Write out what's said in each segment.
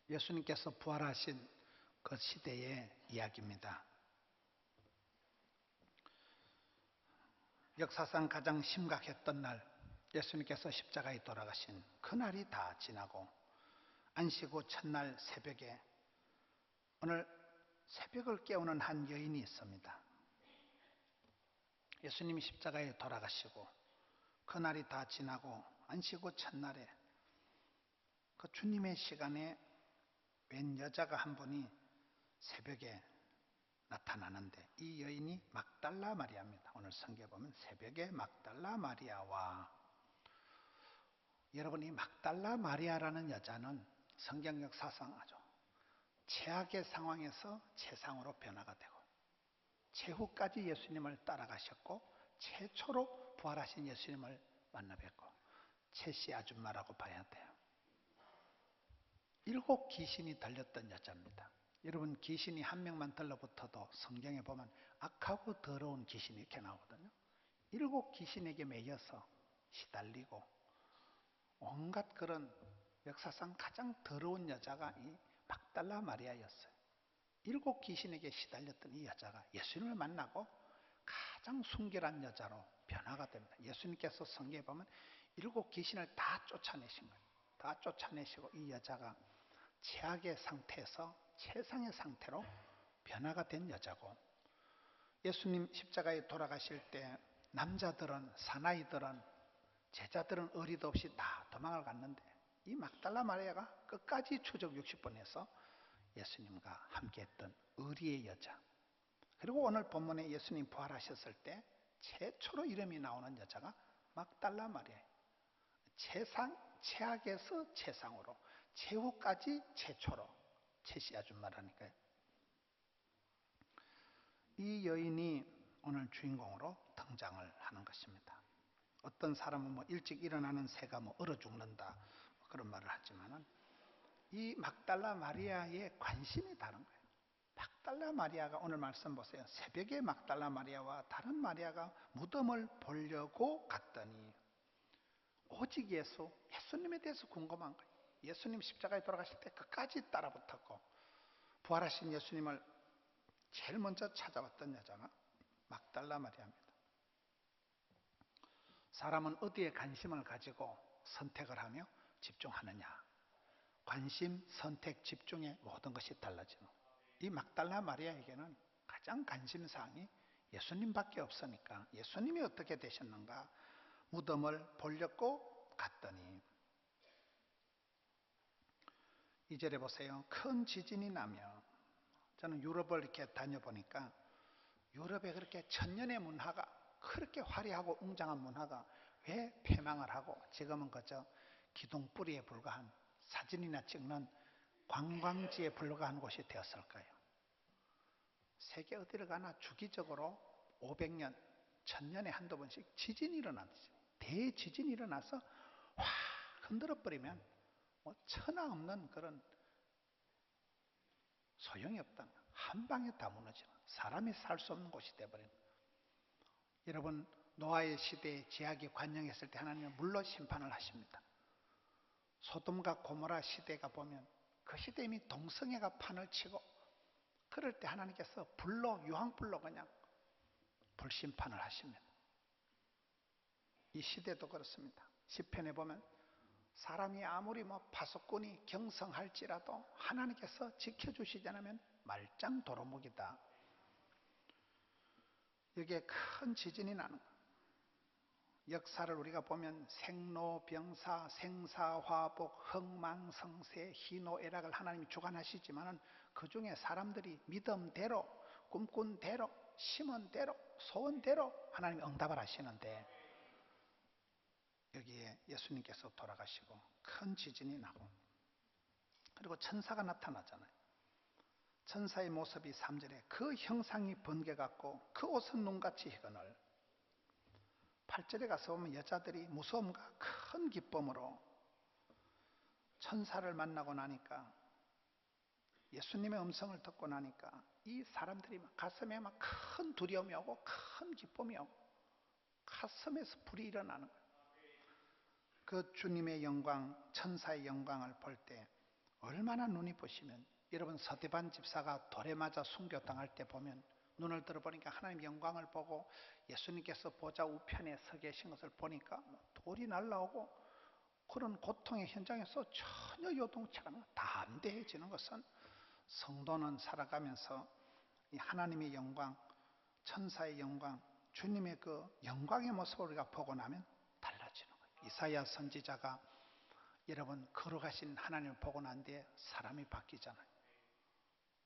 예수님께서 부활하신 그 시대의 이야기입니다. 역사상 가장 심각했던 날, 예수님께서 십자가에 돌아가신 그날이 다 지나고 안식 후 첫날 새벽에 오늘 새벽을 깨우는 한 여인이 있습니다. 예수님이 십자가에 돌아가시고 그날이 다 지나고 안식 후 첫날에 그 주님의 시간에 웬 여자가 한 분이 새벽에 나타나는데 이 여인이 막달라 마리아입니다. 오늘 성경에 보면 새벽에 막달라 마리아와, 여러분 이 막달라 마리아라는 여자는 성경 역사상 아주 최악의 상황에서 최상으로 변화가 되고 최후까지 예수님을 따라가셨고 최초로 부활하신 예수님을 만나 뵙고 최씨 아줌마라고 봐야 돼요. 7 귀신이 들렸던 여자입니다. 여러분 귀신이 한 명만 들러붙어도 성경에 보면 악하고 더러운 귀신이 이렇게 나오거든요. 7 귀신에게 매여서 시달리고 온갖 그런 역사상 가장 더러운 여자가 이 막달라 마리아였어요. 7 귀신에게 시달렸던 이 여자가 예수님을 만나고 가장 순결한 여자로 변화가 됩니다. 예수님께서 성경에 보면 7 귀신을 다 쫓아내신 거예요. 다 쫓아내시고 이 여자가 최악의 상태에서 최상의 상태로 변화가 된 여자고, 예수님 십자가에 돌아가실 때 남자들은, 사나이들은, 제자들은 어리도 없이 다 도망을 갔는데 이 막달라 마리아가 끝까지 추적 60번 해서 예수님과 함께했던 의리의 여자. 그리고 오늘 본문에 예수님 부활하셨을 때 최초로 이름이 나오는 여자가 막달라 마리아예요. 최악에서 최상으로, 최후까지 최초로, 최씨 아줌마라니까요. 이 여인이 오늘 주인공으로 등장을 하는 것입니다. 어떤 사람은 뭐 일찍 일어나는 새가 뭐 얼어 죽는다 그런 말을 하지만은 이 막달라 마리아의 관심이 다른 거예요. 막달라 마리아가 오늘 말씀 보세요. 새벽에 막달라 마리아와 다른 마리아가 무덤을 보려고 갔더니 오직 예수님에 대해서 궁금한 거예요. 예수님 십자가에 돌아가실 때 끝까지 따라붙었고 부활하신 예수님을 제일 먼저 찾아왔던 여자가 막달라 마리아입니다. 사람은 어디에 관심을 가지고 선택을 하며 집중하느냐, 관심, 선택, 집중의 모든 것이 달라지는 거예요. 이 막달라 마리아에게는 가장 관심사항이 예수님밖에 없으니까 예수님이 어떻게 되셨는가 무덤을 보려고 갔더니, 이 절에 보세요. 큰 지진이 나며, 저는 유럽을 이렇게 다녀보니까 유럽에 그렇게 천년의 문화가, 그렇게 화려하고 웅장한 문화가 왜 폐망을 하고 지금은 그저 기둥뿌리에 불과한, 사진이나 찍는 관광지에 불과한 곳이 되었을까요? 세계 어디를 가나 주기적으로 500년, 1000년에 한두 번씩 지진이 일어나듯이, 대지진이 일어나서 확 흔들어 버리면 뭐 천하 없는 그런 소용이 없다는, 한 방에 다 무너지는, 사람이 살 수 없는 곳이 되어버리는. 여러분 노아의 시대에 제약이 관영했을 때 하나님은 물로 심판을 하십니다. 소돔과 고모라 시대가 보면 그 시대에 이미 동성애가 판을 치고 그럴 때 하나님께서 불로, 유황불로 그냥 불심판을 하십니다. 이 시대도 그렇습니다. 시편에 보면 사람이 아무리 뭐 파수꾼이 경성할지라도 하나님께서 지켜주시지 않으면 말짱 도루묵이다. 여기에 큰 지진이 나는 거예요. 역사를 우리가 보면 생로병사, 생사화복, 흥망성쇠, 희노애락을 하나님이 주관하시지만 그 중에 사람들이 믿음대로, 꿈꾼 대로, 심은 대로, 소원 대로 하나님이 응답을 하시는데, 여기에 예수님께서 돌아가시고 큰 지진이 나고 그리고 천사가 나타나잖아요. 천사의 모습이 3절에 그 형상이 번개같고 그 옷은 눈같이 희거늘. 8절에 가서 보면 여자들이 무서움과 큰 기쁨으로 천사를 만나고 나니까, 예수님의 음성을 듣고 나니까 이 사람들이 막 가슴에 막 큰 두려움이 오고 큰 기쁨이 오고 가슴에서 불이 일어나는 거예요. 그 주님의 영광, 천사의 영광을 볼 때 얼마나 눈이 부시면, 여러분 서대반 집사가 돌에 맞아 순교당할 때 보면 눈을 들어보니까 하나님의 영광을 보고 예수님께서 보좌 우편에 서 계신 것을 보니까 돌이 날라오고, 그런 고통의 현장에서 전혀 요동치가 않아 담대해지는 것은, 성도는 살아가면서 이 하나님의 영광, 천사의 영광, 주님의 그 영광의 모습을 우리가 보고 나면 달라지는 거예요. 이사야 선지자가 여러분 걸어가신 하나님을 보고 난 뒤에 사람이 바뀌잖아요.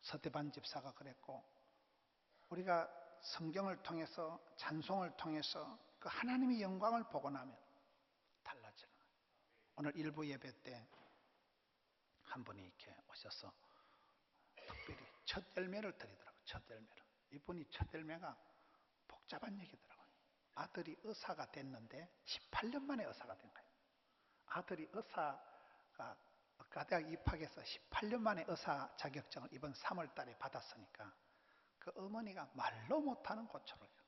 서대반 집사가 그랬고, 우리가 성경을 통해서, 찬송을 통해서 그 하나님의 영광을 보고 나면 달라지는 거예요. 오늘 일부 예배 때 한 분이 이렇게 오셔서 특별히 첫 열매를 드리더라고요. 첫 열매를. 이분이 첫 열매가 복잡한 얘기더라고요. 아들이 의사가 됐는데 18년 만에 의사가 된 거예요. 아들이 의사가 의과대학 입학해서 18년 만에 의사 자격증을 이번 3월 달에 받았으니까 그 어머니가 말로 못하는 고초를 해요.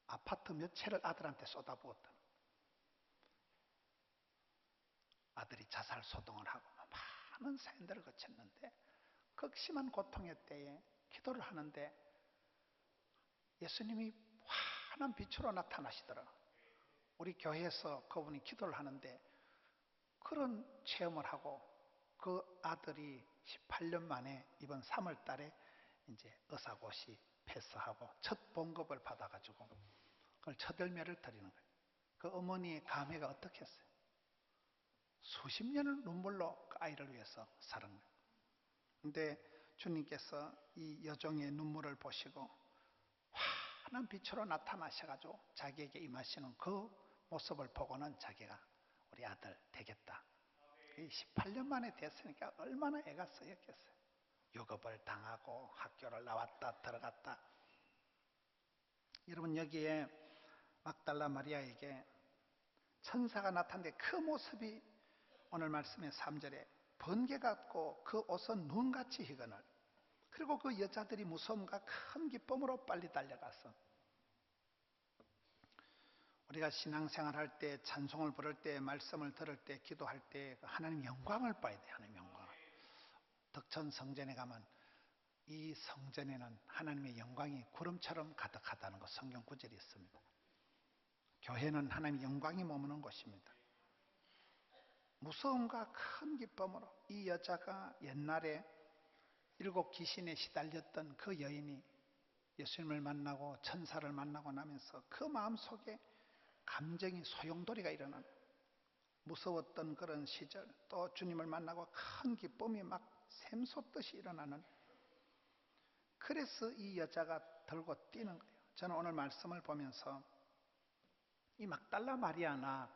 아파트 몇 채를 아들한테 쏟아부었다. 아들이 자살 소동을 하고 많은 사연들을 거쳤는데, 극심한 고통의 때에 기도를 하는데 예수님이 환한 빛으로 나타나시더라. 우리 교회에서 그분이 기도를 하는데 그런 체험을 하고, 그 아들이 18년 만에 이번 3월 달에 이제 의사고시 패스하고 첫 봉급을 받아가지고 그걸 첫 열매를 드리는 거예요. 그 어머니의 감회가 어떻겠어요? 수십 년을 눈물로 그 아이를 위해서 살은 거예요. 근데 주님께서 이 여종의 눈물을 보시고 환한 빛으로 나타나셔가지고 자기에게 임하시는 그 모습을 보고는 자기가 우리 아들 되겠다. 18년 만에 됐으니까 얼마나 애가 쓰였겠어요. 유급을 당하고 학교를 나왔다 들어갔다. 여러분 여기에 막달라 마리아에게 천사가 나타났는데 그 모습이 오늘 말씀의 3절에 번개 같고 그 옷은 눈같이 희거늘. 그리고 그 여자들이 무서움과 큰 기쁨으로 빨리 달려가서, 우리가 신앙생활 할 때, 찬송을 부를 때, 말씀을 들을 때, 기도할 때 하나님 영광을 봐야 돼. 하나님 영광을. 덕천 성전에 가면 이 성전에는 하나님의 영광이 구름처럼 가득하다는 것, 성경 구절이 있습니다. 교회는 하나님의 영광이 머무는 곳입니다. 무서움과 큰 기쁨으로 이 여자가 옛날에 7 귀신에 시달렸던 그 여인이 예수님을 만나고 천사를 만나고 나면서 그 마음속에 감정이 소용돌이가 일어난, 무서웠던 그런 시절, 또 주님을 만나고 큰 기쁨이 막 샘솟듯이 일어나는, 그래서 이 여자가 들고 뛰는 거예요. 저는 오늘 말씀을 보면서 이 막달라 마리아나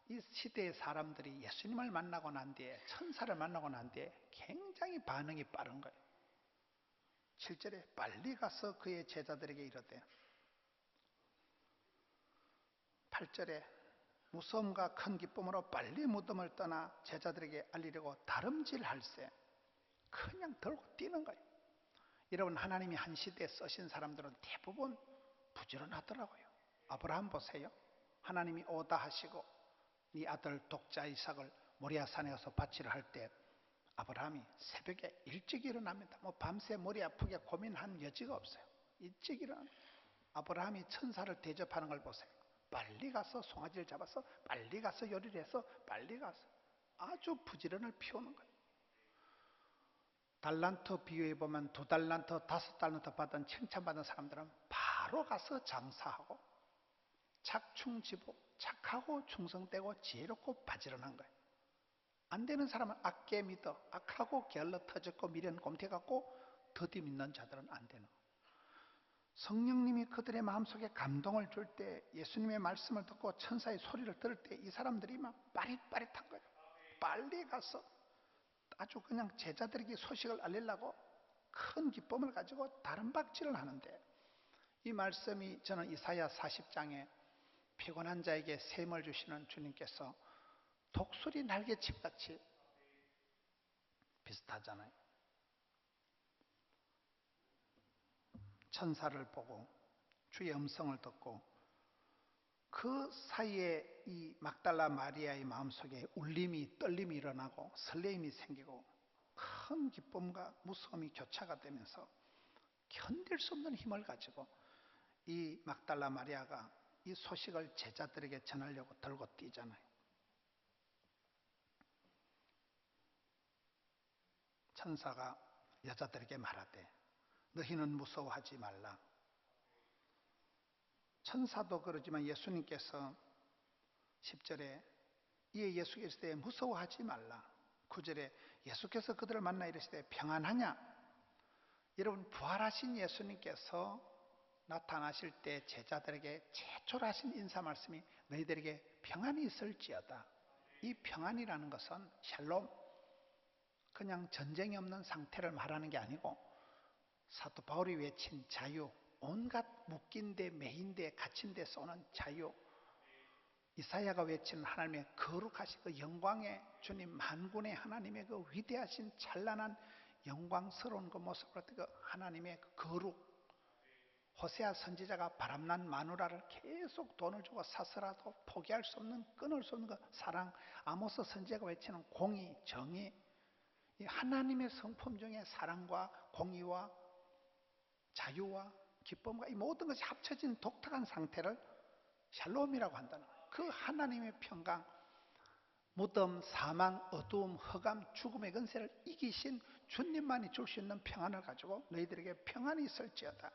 이 시대의 사람들이 예수님을 만나고 난 뒤에, 천사를 만나고 난 뒤에 굉장히 반응이 빠른 거예요. 7절에 빨리 가서 그의 제자들에게 이르되, 8절에 무서움과 큰 기쁨으로 빨리 무덤을 떠나 제자들에게 알리려고 다름질할세, 그냥 들고 뛰는 거예요. 여러분 하나님이 한 시대에 쓰신 사람들은 대부분 부지런하더라고요. 아브라함 보세요. 하나님이 오다 하시고 네 아들 독자 이삭을 모리아산에 가서 바치려 할 때 아브라함이 새벽에 일찍 일어납니다. 뭐 밤새 머리 아프게 고민한 여지가 없어요. 일찍 일어나. 아브라함이 천사를 대접하는 걸 보세요. 빨리 가서 송아지를 잡아서 빨리 가서 요리를 해서 빨리 가서 아주 부지런을 피우는 거예요. 달란트 비유해 보면 2달란트, 5달란트 받은 칭찬받은 사람들은 바로 가서 장사하고 착충지부, 착하고 충성되고 지혜롭고 바지런한 거예요. 안 되는 사람은 악게 믿어 악하고 게을러 터졌고 미련 곰태 같고 더디 믿는 자들은 안 되는 거예요. 성령님이 그들의 마음속에 감동을 줄 때, 예수님의 말씀을 듣고 천사의 소리를 들을 때 이 사람들이 막 빠릿빠릿한 거예요. 빨리 가서 아주 그냥 제자들에게 소식을 알리려고 큰 기쁨을 가지고 다른 박질을 하는데, 이 말씀이 저는 이사야 40장에 피곤한 자에게 샘을 주시는 주님께서 독수리 날개칩같이 비슷하잖아요. 천사를 보고 주의 음성을 듣고 그 사이에 이 막달라 마리아의 마음속에 울림이 떨림이 일어나고 설레임이 생기고 큰 기쁨과 무서움이 교차가 되면서 견딜 수 없는 힘을 가지고 이 막달라 마리아가 이 소식을 제자들에게 전하려고 들고 뛰잖아요. 천사가 여자들에게 말하되 너희는 무서워하지 말라. 천사도 그러지만 예수님께서 10절에 이에 예수께서 이르시되 무서워하지 말라. 9절에 예수께서 그들을 만나 이르시되 평안하냐. 여러분, 부활하신 예수님께서 나타나실 때 제자들에게 최초로 하신 인사 말씀이 너희들에게 평안이 있을지어다. 이 평안이라는 것은 샬롬, 그냥 전쟁이 없는 상태를 말하는 게 아니고 사도 바울이 외친 자유, 온갖 묶인 데 매인 데 갇힌 데 쏘는 자유, 이사야가 외치는 하나님의 거룩하신 그 영광의 주님, 만군의 하나님의 그 위대하신 찬란한 영광스러운 그 모습을 그 하나님의 그 거룩, 호세아 선지자가 바람난 마누라를 계속 돈을 주고 사서라도 포기할 수 없는, 끊을 수 없는 그 사랑, 아모스 선지자가 외치는 공의, 정의, 이 하나님의 성품 중에 사랑과 공의와 자유와 기쁨과 이 모든 것이 합쳐진 독특한 상태를 샬롬이라고 한다는 거예요. 그 하나님의 평강, 무덤, 사망, 어두움, 흑암, 죽음의 근세를 이기신 주님만이 줄 수 있는 평안을 가지고 너희들에게 평안이 있을지어다.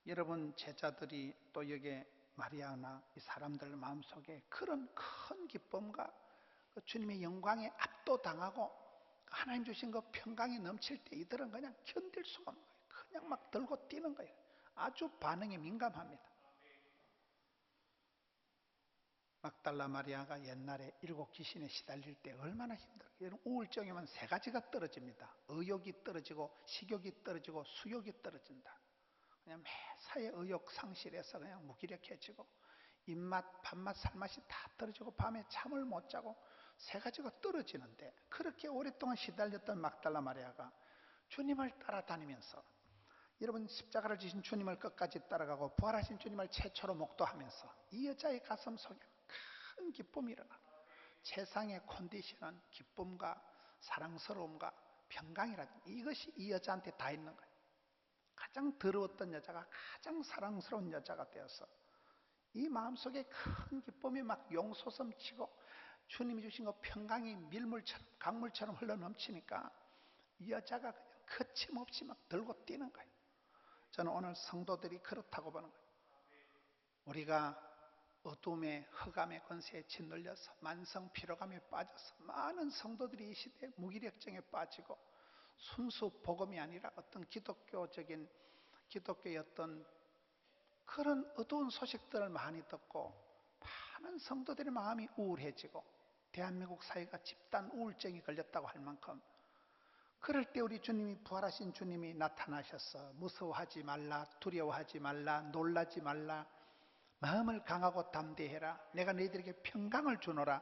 여러분, 제자들이 또 여기에 마리아나 이 사람들 마음속에 그런 큰 기쁨과 그 주님의 영광에 압도당하고 하나님 주신 그 평강이 넘칠 때 이들은 그냥 견딜 수가 없는 거예요. 그냥 막 들고 뛰는 거예요. 아주 반응이 민감합니다. 막달라 마리아가 옛날에 7 귀신에 시달릴 때 얼마나 힘들어요. 우울증이면 3가지가 떨어집니다. 의욕이 떨어지고 식욕이 떨어지고 수욕이 떨어진다. 그냥 매사에 의욕 상실해서 그냥 무기력해지고 입맛, 밥맛, 살맛이 다 떨어지고 밤에 잠을 못 자고 3가지가 떨어지는데 그렇게 오랫동안 시달렸던 막달라 마리아가 주님을 따라다니면서, 여러분, 십자가를 지신 주님을 끝까지 따라가고 부활하신 주님을 최초로 목도하면서 이 여자의 가슴 속에 큰 기쁨이 일어나. 세상의 컨디션은 기쁨과 사랑스러움과 평강이라든 이것이 이 여자한테 다 있는 거예요. 가장 더러웠던 여자가 가장 사랑스러운 여자가 되어서 이 마음속에 큰 기쁨이 막 용솟음치고 주님이 주신 그 평강이 밀물처럼 강물처럼 흘러넘치니까 이 여자가 그냥 거침없이 막 들고 뛰는 거예요. 저는 오늘 성도들이 그렇다고 보는 거예요. 우리가 어둠의 흑암의 권세에 짓눌려서 만성 피로감에 빠져서 많은 성도들이 이 시대에 무기력증에 빠지고 순수 복음이 아니라 어떤 기독교의 어떤 그런 어두운 소식들을 많이 듣고 많은 성도들의 마음이 우울해지고 대한민국 사회가 집단 우울증이 걸렸다고 할 만큼, 그럴 때 우리 주님이, 부활하신 주님이 나타나셔서 무서워하지 말라, 두려워하지 말라, 놀라지 말라, 마음을 강하고 담대해라, 내가 너희들에게 평강을 주노라.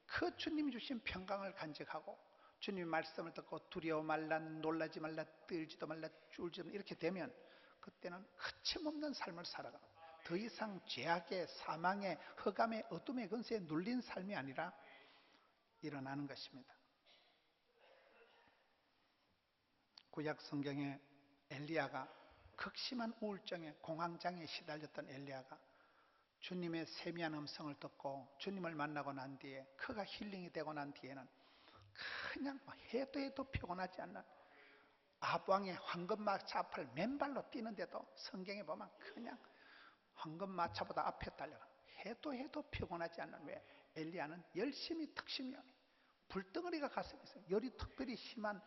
그 주님이 주신 평강을 간직하고 주님의 말씀을 듣고 두려워 말라, 놀라지 말라, 떨지도 말라, 쫄지도 말라, 이렇게 되면 그때는 거침없는 삶을 살아가. 더 이상 죄악의, 사망의, 흑암의, 어둠의 근세에 눌린 삶이 아니라 일어나는 것입니다. 구약 성경에 엘리야가, 극심한 우울증에 공황장애에 시달렸던 엘리야가 주님의 세미한 음성을 듣고 주님을 만나고 난 뒤에 그가 힐링이 되고 난 뒤에는 그냥 해도 피곤하지 않는 아방의 황금마차 앞을 맨발로 뛰는데도 성경에 보면 그냥 황금마차보다 앞에 달려가. 해도 피곤하지 않는. 왜? 엘리야는 열심히 특심이요, 불덩어리가 가슴에 있어요. 열이 특별히 심한,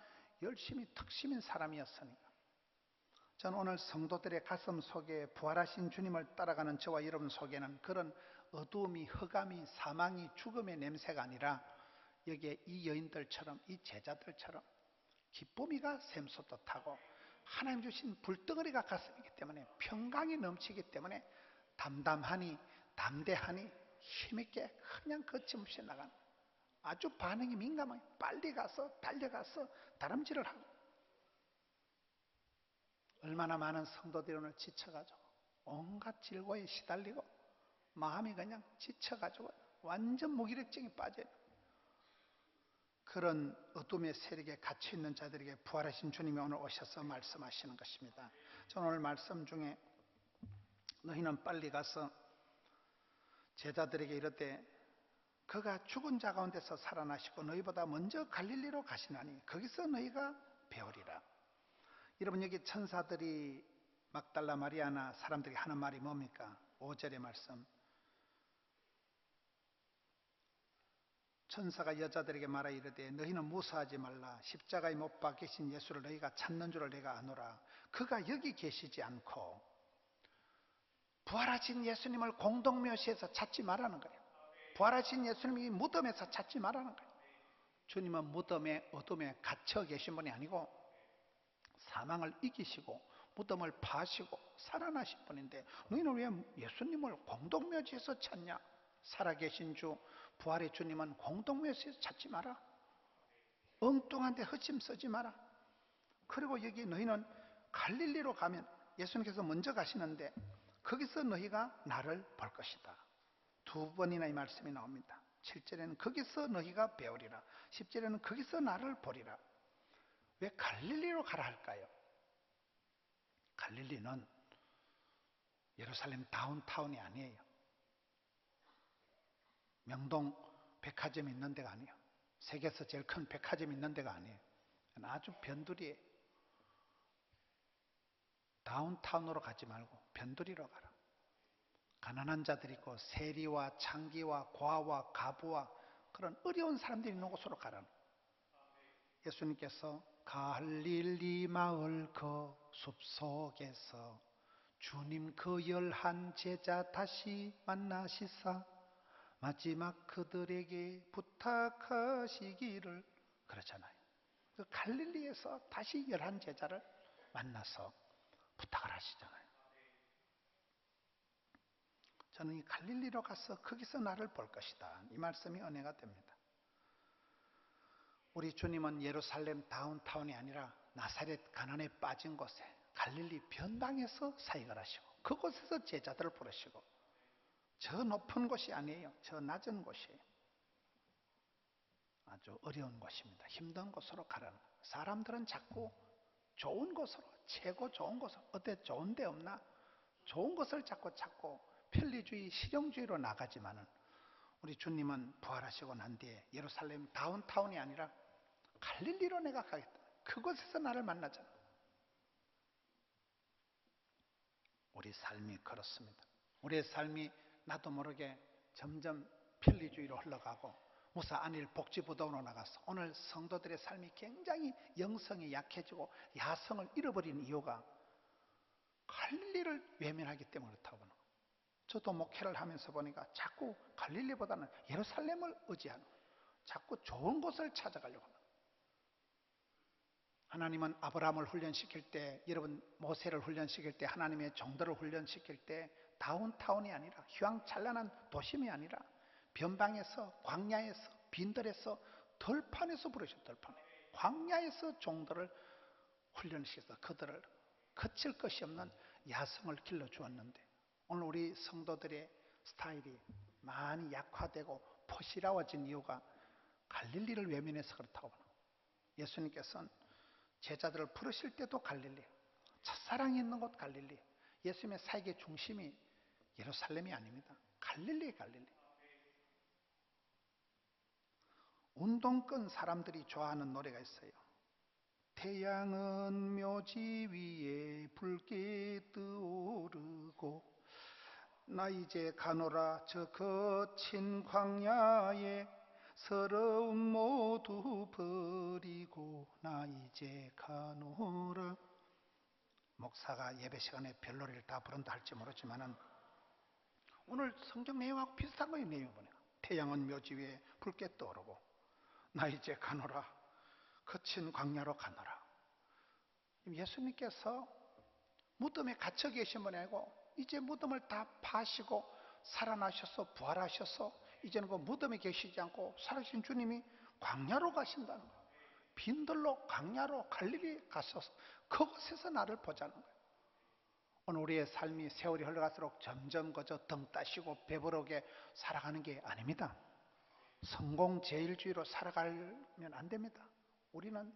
열심히 특심인 사람이었으니까. 저는 오늘 성도들의 가슴 속에 부활하신 주님을 따라가는 저와 여러분 속에는 그런 어두움이, 흑암이, 사망이, 죽음의 냄새가 아니라 여기에 이 여인들처럼, 이 제자들처럼 기쁨이가 샘솟듯하고 하나님 주신 불덩어리가 가슴이기 때문에, 평강이 넘치기 때문에 담담하니, 담대하니, 힘있게 그냥 거침없이 나가는, 아주 반응이 민감하게 빨리 가서 달려가서 다람질을 하고. 얼마나 많은 성도들이 오늘 지쳐가지고 온갖 질고에 시달리고 마음이 그냥 지쳐가지고 완전 무기력증이 빠져요. 그런 어둠의 세력에 갇혀있는 자들에게 부활하신 주님이 오늘 오셔서 말씀하시는 것입니다. 저는 오늘 말씀 중에 너희는 빨리 가서 제자들에게 이르되 그가 죽은 자 가운데서 살아나시고 너희보다 먼저 갈릴리로 가시나니 거기서 너희가 배우리라. 여러분, 여기 천사들이 막달라 마리아나 사람들이 하는 말이 뭡니까? 5절의 말씀. 천사가 여자들에게 말하 이르되 너희는 무서워하지 말라. 십자가에 못 박히신 예수를 너희가 찾는 줄을 내가 아노라. 그가 여기 계시지 않고 부활하신 예수님을 공동묘시에서 찾지 말라는 거예요. 부활하신 예수님이 무덤에서 찾지 말라는 거예요. 주님은 무덤의 어둠에 갇혀 계신 분이 아니고 사망을 이기시고 무덤을 파시고 살아나신 분인데 너희는 왜 예수님을 공동묘지에서 찾냐? 살아계신 주 부활의 주님은 공동묘지에서 찾지 마라. 엉뚱한 데 헛심 쓰지 마라. 그리고 여기 너희는 갈릴리로 가면 예수님께서 먼저 가시는데 거기서 너희가 나를 볼 것이다. 두 번이나 이 말씀이 나옵니다. 7절에는 거기서 너희가 배우리라. 10절에는 거기서 나를 보리라. 왜 갈릴리로 가라 할까요? 갈릴리는 예루살렘 다운타운이 아니에요. 명동 백화점이 있는 데가 아니에요. 세계에서 제일 큰 백화점이 있는 데가 아니에요. 아주 변두리에 다운타운으로 가지 말고 변두리로 가라. 가난한 자들이 있고 세리와 창기와 고아와 가부와 그런 어려운 사람들이 있는 곳으로 가라. 예수님께서 갈릴리 마을 그 숲속에서 주님 그 11 제자 다시 만나시사 마지막 그들에게 부탁하시기를 그렇잖아요. 그 갈릴리에서 다시 11 제자를 만나서 부탁을 하시잖아요. 저는 이 갈릴리로 가서 거기서 나를 볼 것이다. 이 말씀이 은혜가 됩니다. 우리 주님은 예루살렘 다운타운이 아니라 나사렛 가난에 빠진 곳에 갈릴리 변방에서 사역을 하시고 그곳에서 제자들을 부르시고 저 높은 곳이 아니에요. 저 낮은 곳이에요. 아주 어려운 곳입니다. 힘든 곳으로 가라는 거예요. 사람들은 자꾸 좋은 곳으로, 최고 좋은 곳으로, 어때 좋은 데 없나? 좋은 곳을 자꾸 찾고 편리주의, 실용주의로 나가지만은 우리 주님은 부활하시고 난 뒤에 예루살렘 다운타운이 아니라 갈릴리로 내가 가겠다. 그곳에서 나를 만나잖아. 우리 삶이 그렇습니다. 우리의 삶이 나도 모르게 점점 편리주의로 흘러가고 무사 안일 복지부동으로 나가서 오늘 성도들의 삶이 굉장히 영성이 약해지고 야성을 잃어버리는 이유가 갈릴리를 외면하기 때문에 그렇다고 보는 거예요. 저도 목회를 하면서 보니까 자꾸 갈릴리보다는 예루살렘을 의지하는 거예요. 자꾸 좋은 곳을 찾아가려고 하는 거예요. 하나님은 아브라함을 훈련시킬 때, 여러분 모세를 훈련시킬 때, 하나님의 종들을 훈련시킬 때 다운타운이 아니라 휘황찬란한 도심이 아니라 변방에서, 광야에서, 빈들에서, 들판에서 부르셨어요. 들판에 광야에서 종들을 훈련시켜서 그들을 거칠 것이 없는 야성을 길러주었는데 오늘 우리 성도들의 스타일이 많이 약화되고 포시라워진 이유가 갈릴리를 외면해서 그렇다고 보는 거예요. 예수님께서는 제자들을 부르실 때도 갈릴리, 첫사랑이 있는 곳 갈릴리, 예수님의 사역의 중심이 예루살렘이 아닙니다. 갈릴리, 갈릴리. 운동 끈 사람들이 좋아하는 노래가 있어요. 태양은 묘지 위에 붉게 뜨오르고 나 이제 가노라 저 거친 광야에 서러움 모두 버리고 나 이제 가노라. 목사가 예배 시간에 별노래를 다 부른다 할지 모르지만은 오늘 성경 내용하고 비슷한 거예요. 내용을 보니까 태양은 묘지 위에 붉게 떠오르고 나 이제 가노라 거친 광야로 가노라. 예수님께서 무덤에 갇혀 계신 분이 아니고 이제 무덤을 다 파시고 살아나셔서 부활하셔서 이제는 그 무덤에 계시지 않고 살아계신 주님이 광야로 가신다는 거예요. 빈들로 광야로 갈릴리 가셔서 그곳에서 나를 보자는 거예요. 오늘 우리의 삶이 세월이 흘러갈수록 점점 그저 등 따시고 배부르게 살아가는 게 아닙니다. 성공 제일주의로 살아가면 안 됩니다. 우리는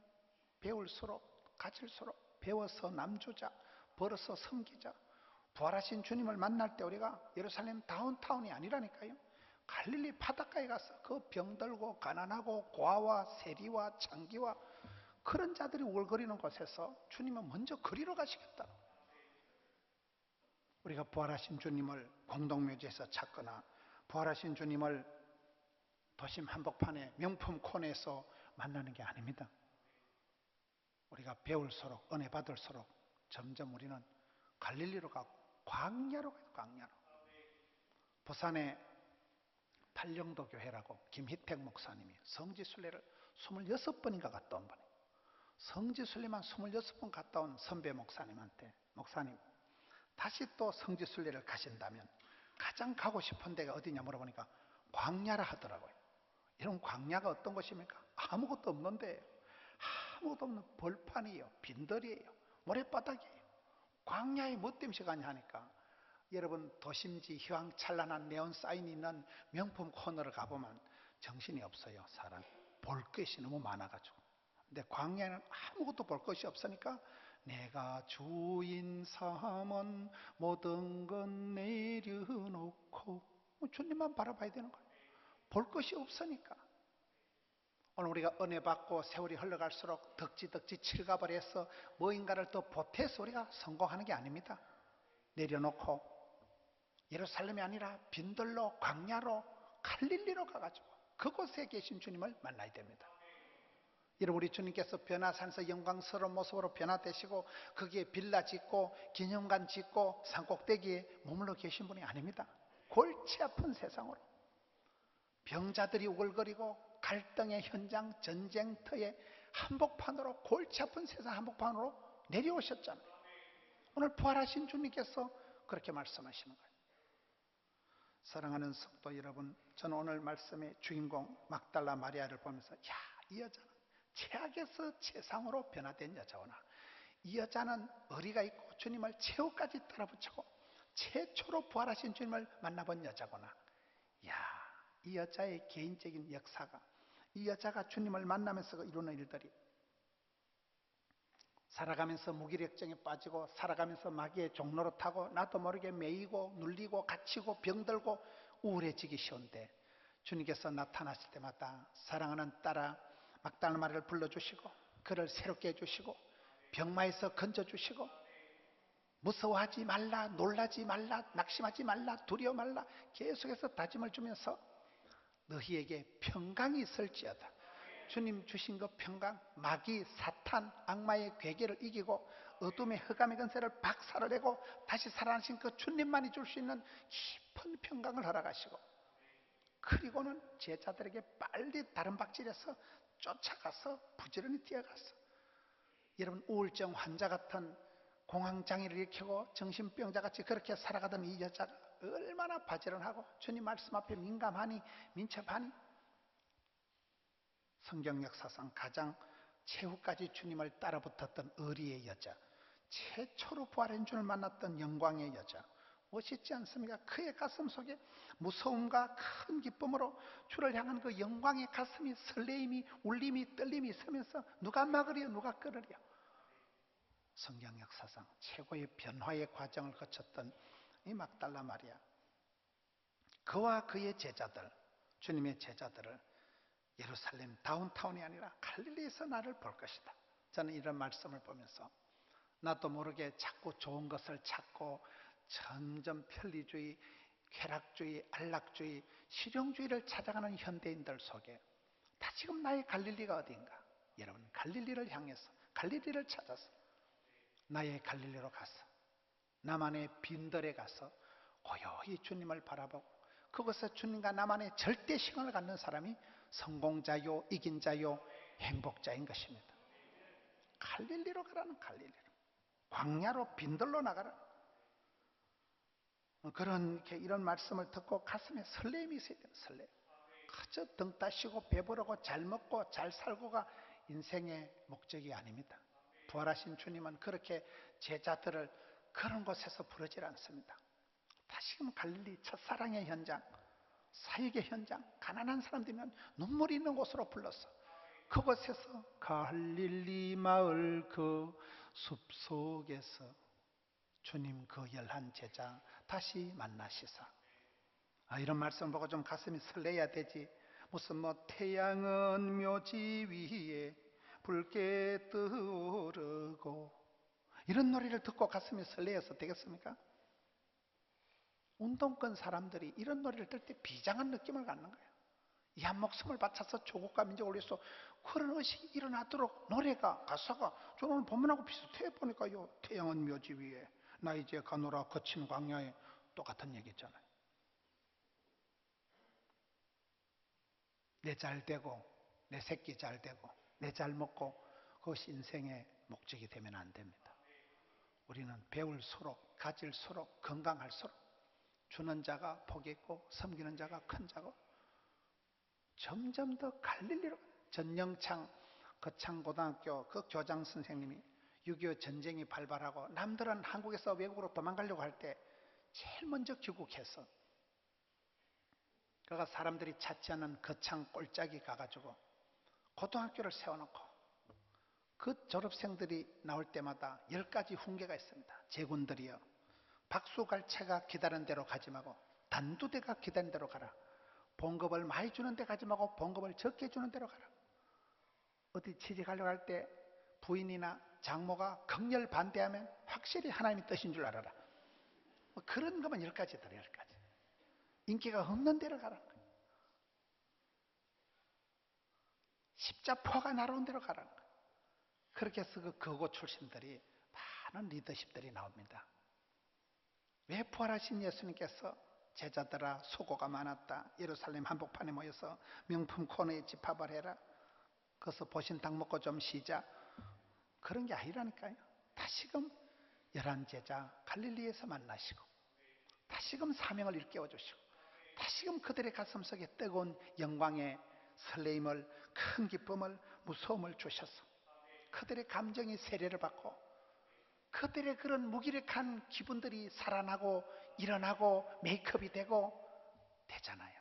배울수록 가질수록 배워서 남주자, 벌어서 섬기자. 부활하신 주님을 만날 때 우리가 예루살렘 다운타운이 아니라니까요. 갈릴리 바닷가에 가서 그 병들고 가난하고 고아와 세리와 창기와 그런 자들이 울거리는 곳에서 주님은 먼저 그리러 가시겠다. 우리가 부활하신 주님을 공동묘지에서 찾거나 부활하신 주님을 도심 한복판에 명품 코너에서 만나는 게 아닙니다. 우리가 배울수록 은혜 받을수록 점점 우리는 갈릴리로 가고 광야로 가요. 광야로. 부산에 팔령도 교회라고 김희택 목사님이 성지순례를 26번인가 갔다 온 분이에요. 성지순례만 26번 갔다 온 선배 목사님한테 목사님 다시 또 성지순례를 가신다면 가장 가고 싶은 데가 어디냐 물어보니까 광야라 하더라고요. 이런 광야가 어떤 것입니까? 아무것도 없는 데예요. 아무것도 없는 벌판이에요. 빈들이에요. 모래바닥이에요. 광야에 뭐 때문에 가냐 하니까 여러분 도심지 휘황찬란한 네온 사인이 있는 명품 코너를 가보면 정신이 없어요. 사람 볼 것이 너무 많아가지고. 근데 광야는 아무것도 볼 것이 없으니까 내가 주인 삼은 모든 건 내려놓고 주님만 바라봐야 되는 거예요. 볼 것이 없으니까. 오늘 우리가 은혜 받고 세월이 흘러갈수록 덕지덕지 칠갑을 해서 뭐인가를 더 보태서 우리가 성공하는 게 아닙니다. 내려놓고 예루살렘이 아니라 빈들로 광야로 갈릴리로 가가지고 그곳에 계신 주님을 만나야 됩니다. 여러분 우리 주님께서 변화산에서 영광스러운 모습으로 변화되시고 거기에 빌라 짓고 기념관 짓고 산꼭대기에 머물러 계신 분이 아닙니다. 골치 아픈 세상으로 병자들이 우글거리고 갈등의 현장 전쟁터의 한복판으로 골치 아픈 세상 한복판으로 내려오셨잖아요. 오늘 부활하신 주님께서 그렇게 말씀하시는 거예요. 사랑하는 성도 여러분, 저는 오늘 말씀의 주인공 막달라 마리아를 보면서 이 여자는 최악에서 최상으로 변화된 여자구나. 이 여자는 의리가 있고 주님을 최후까지 따라붙이고 최초로 부활하신 주님을 만나본 여자구나. 이 여자의 개인적인 역사가 이 여자가 주님을 만나면서 이루는 일들이 살아가면서 무기력증에 빠지고 살아가면서 마귀의 종로로 타고 나도 모르게 매이고 눌리고 갇히고 병들고 우울해지기 쉬운데 주님께서 나타나실 때마다 사랑하는 딸아 막달라 마리아를 불러주시고 그를 새롭게 해주시고 병마에서 건져주시고 무서워하지 말라 놀라지 말라 낙심하지 말라 두려워 말라 계속해서 다짐을 주면서 너희에게 평강이 있을지어다. 주님 주신 그 평강, 마귀, 사탄, 악마의 괴계를 이기고 어둠의 흑암의 권세를 박살을 내고 다시 살아나신 그 주님만이 줄 수 있는 깊은 평강을 허락하시고 그리고는 제자들에게 빨리 다른 박질에서 쫓아가서 부지런히 뛰어가서 여러분 우울증 환자 같은 공황장애를 일으키고 정신병자같이 그렇게 살아가던 이 여자가 얼마나 바지런하고 주님 말씀 앞에 민감하니 민첩하니 성경 역사상 가장 최후까지 주님을 따라붙었던 의리의 여자, 최초로 부활한 주를 만났던 영광의 여자, 멋있지 않습니까? 그의 가슴 속에 무서움과 큰 기쁨으로 주를 향한 그 영광의 가슴이 설레임이 울림이 떨림이 있으면서 누가 막으려 누가 끌으려. 성경 역사상 최고의 변화의 과정을 거쳤던 이 막달라 마리아, 그와 그의 제자들, 주님의 제자들을 예루살렘 다운타운이 아니라 갈릴리에서 나를 볼 것이다. 저는 이런 말씀을 보면서 나도 모르게 자꾸 좋은 것을 찾고 점점 편리주의, 쾌락주의, 안락주의, 실용주의를 찾아가는 현대인들 속에 다시금 나의 갈릴리가 어디인가? 여러분 갈릴리를 향해서 갈릴리를 찾아서 나의 갈릴리로 가서 나만의 빈들에 가서 고요히 주님을 바라보고 그것에 주님과 나만의 절대 시간을 갖는 사람이 성공자요, 이긴 자요, 행복자인 것입니다. 갈릴리로 가라는 갈릴리로. 광야로 빈들로 나가라. 이런 말씀을 듣고 가슴에 설렘이 있어야 돼요. 설렘. 그저 등 따시고 배부르고 잘 먹고 잘 살고가 인생의 목적이 아닙니다. 부활하신 주님은 그렇게 제자들을 그런 곳에서 부르질 않습니다. 다시금 갈릴리 첫사랑의 현장, 사역의 현장, 가난한 사람들이면 눈물이 있는 곳으로 불렀어. 그곳에서 갈릴리 마을 그 숲속에서 주님 그 11 제자 다시 만나시사. 이런 말씀을 보고 좀 가슴이 설레야 되지. 무슨 태양은 묘지 위에 붉게 뜨르고 이런 노래를 듣고 가슴이 설레어서 되겠습니까? 운동권 사람들이 이런 노래를 들 때 비장한 느낌을 갖는 거예요. 이 한 목숨을 바쳐서 조국과 민족을 위해서 그런 의식이 일어나도록 노래가, 가사가 저는 오늘 본문하고 비슷해 보니까요. 태양은 묘지 위에 나 이제 가노라 거친 광야에 똑같은 얘기잖아요. 내 잘 되고 내 새끼 잘 되고 내 잘 먹고 그것이 인생의 목적이 되면 안 됩니다. 우리는 배울수록 가질수록 건강할수록 주는 자가 복이 있고 섬기는 자가 큰 자고 점점 더 갈릴리로. 전영창 거창고등학교 그 교장 선생님이 6.25 전쟁이 발발하고 남들은 한국에서 외국으로 도망가려고 할 때 제일 먼저 귀국해서 그가 사람들이 찾지 않은 거창 꼴짝이 가가지고 고등학교를 세워놓고 그 졸업생들이 나올 때마다 10가지 훈계가 있습니다. 제군들이여, 박수갈채가 기다린 대로 가지 말고 단두대가 기다린 대로 가라. 봉급을 많이 주는 데 가지 말고 봉급을 적게 주는 데로 가라. 어디 취직하려고 할 때 부인이나 장모가 극렬 반대하면 확실히 하나님의 뜻인 줄 알아라. 그런 것만 10가지 들어요. 10가지. 인기가 없는 데로 가라. 십자포가 날아온 데로 가라. 그렇게 해서 그 거고 출신들이 많은 리더십들이 나옵니다. 왜 부활하신 예수님께서 제자들아 수고가 많았다. 예루살렘 한복판에 모여서 명품 코너에 집합을 해라. 거기서 보신탕 먹고 좀 쉬자. 그런 게 아니라니까요. 다시금 11 제자 갈릴리에서 만나시고 다시금 사명을 일깨워 주시고 다시금 그들의 가슴속에 뜨거운 영광의 설레임을, 큰 기쁨을, 무서움을 주셔서 그들의 감정이 세례를 받고 그들의 그런 무기력한 기분들이 살아나고 일어나고 메이크업이 되고 되잖아요.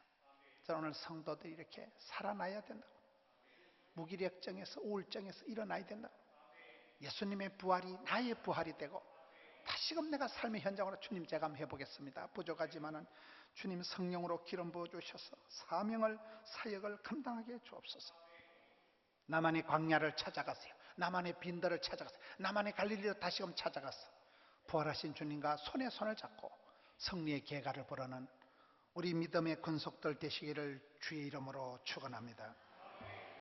저는 오늘 성도들이 이렇게 살아나야 된다고. 무기력증에서 우울증에서 일어나야 된다고. 예수님의 부활이 나의 부활이 되고 다시금 내가 삶의 현장으로 주님 제가 한번 해보겠습니다. 부족하지만은 주님 성령으로 기름 부어주셔서 사명을, 사역을 감당하게 주옵소서. 나만의 광야를 찾아가세요. 나만의 빈들을 찾아가세요. 나만의 갈릴리를 다시금 찾아가서 부활하신 주님과 손에 손을 잡고 승리의 계가를 부르는 우리 믿음의 군속들 되시기를 주의 이름으로 축원합니다.